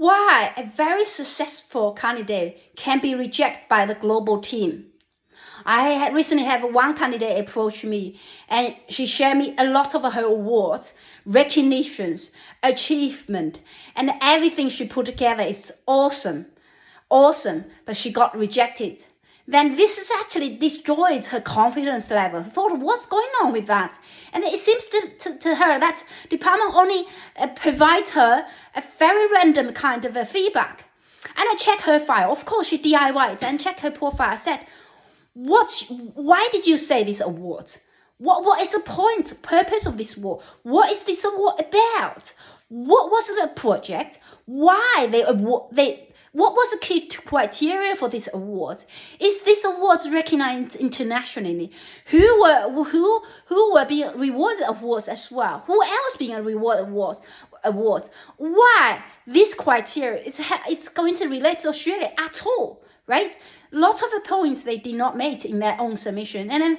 why a very successful candidate can be rejected by the global team. I had recently have one candidate approach me, and she shared me a lot of her awards, recognitions, achievement, and everything she put together is awesome, but she got rejected. Then this has actually destroyed her confidence level. Thought, what's going on with that? And it seems to her that department only provides her a very random kind of a feedback. And I checked her file. Of course, she DIYed and checked her profile. I said, why did you say this award? What is the purpose of this award? What is this award about? What was the project? Why what was the key criteria for this award? Is this award recognized internationally? Who were being rewarded awards as well? Who else being rewarded awards? Why this criteria? It's going to relate to Australia at all, right? Lots of the points they did not make in their own submission, and then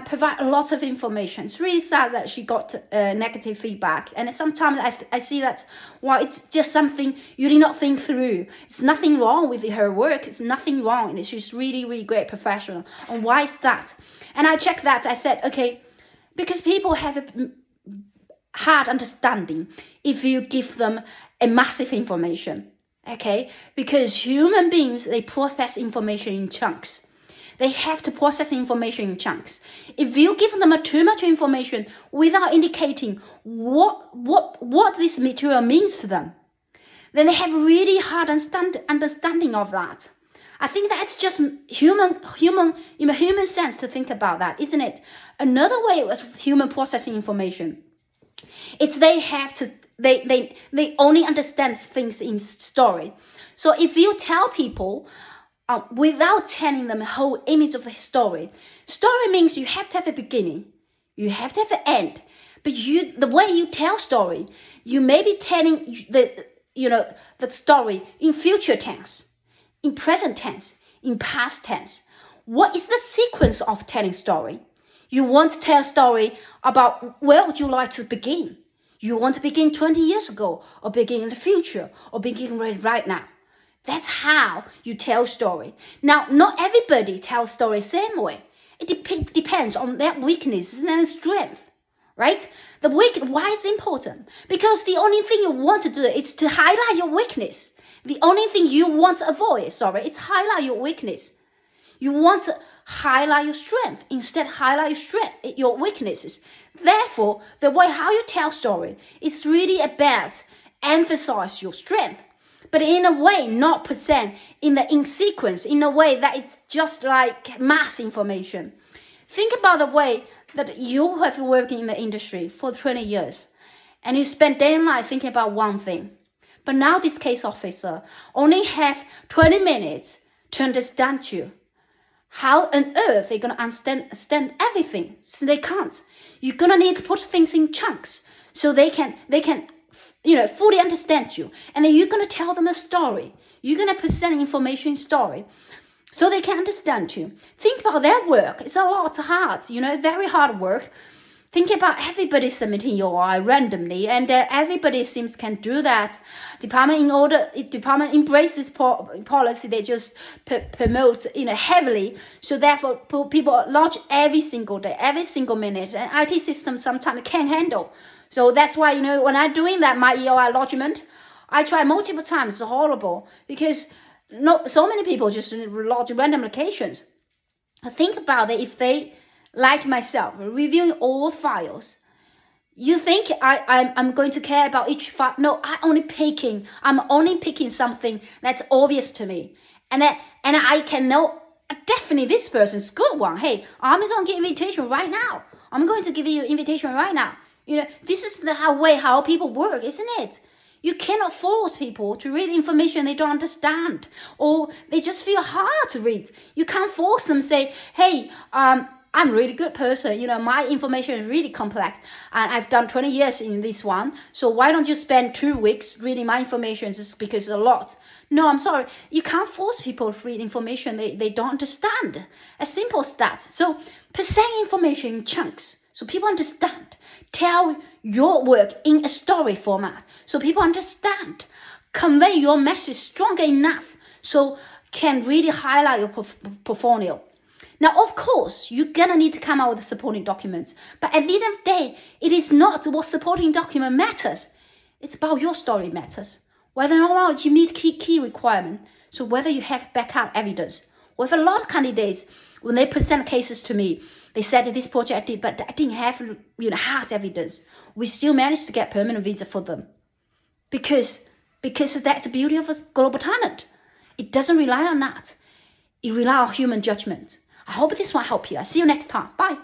provide a lot of information. It's really sad that she got negative feedback, and sometimes I see that, well, it's just something you did not think through. It's nothing wrong with her work. It's nothing wrong, and she's really, really great professional. And why is that? And I checked that. I said, okay, because people have a hard understanding if you give them a massive information. Okay, because human beings, they process information in chunks. They have to process information in chunks. If you give them too much information without indicating what this material means to them, then they have really hard understanding of that. I think that's just human sense to think about that, isn't it? Another way of human processing information, it's they only understand things in story. So if you tell people without telling them the whole image of the story means you have to have a beginning, you have to have an end. But the way you tell story, you may be telling the story in future tense, in present tense, in past tense. What is the sequence of telling story? You want to tell a story about where would you like to begin? You want to begin 20 years ago, or begin in the future, or begin right now. That's how you tell story. Now, not everybody tells story the same way. It depends on their weakness and strength, right? Why is it important? Because the only thing you want to do is to highlight your weakness. The only thing you want to avoid, is highlight your weakness. You want to highlight your strength, instead highlight your weaknesses. Therefore, the way how you tell story is really about emphasize your strength, but in a way not present in sequence, in a way that it's just like mass information. Think about the way that you have worked in the industry for 20 years, and you spend day and night thinking about one thing. But now this case officer only have 20 minutes to understand you. How on earth they gonna understand everything? So they can't. You're gonna need to put things in chunks so they can fully understand you. And then you're gonna tell them a story. You're gonna present information in story so they can understand you. Think about their work. It's a lot hard, very hard work. Think about everybody submitting your OI randomly, and everybody seems can do that. Department embrace this policy. They just promote heavily. So therefore, people launch every single day, every single minute, and IT system sometimes can't handle. So that's why when I'm doing that, my EOI lodgement, I try multiple times. It's horrible because so many people just lodge random applications. Think about it. If they, like myself, reviewing all files, you think I'm going to care about each file? No, I'm only picking something that's obvious to me, and I can know definitely this person's good one. Hey, I'm going to give invitation right now. I'm going to give you invitation right now. This is the way how people work, isn't it? You cannot force people to read information they don't understand, or they just feel hard to read. You can't force them, say, hey, I'm a really good person. My information is really complex, and I've done 20 years in this one. So why don't you spend 2 weeks reading my information just because it's a lot? No, I'm sorry. You can't force people to read information they don't understand. As simple as that. So present information in chunks so people understand. Tell your work in a story format so people understand. convey your message strong enough so can really highlight your portfolio. Now, of course, you're gonna need to come out with supporting documents, but at the end of the day, it is not what supporting document matters. It's about your story matters. Whether or not you meet key requirement, so whether you have backup evidence. With a lot of candidates, when they present cases to me, they said this project I did, but I didn't have hard evidence. We still managed to get permanent visa for them. Because that's the beauty of a global talent. It doesn't rely on that. It relies on human judgment. I hope this will help you. I'll see you next time. Bye.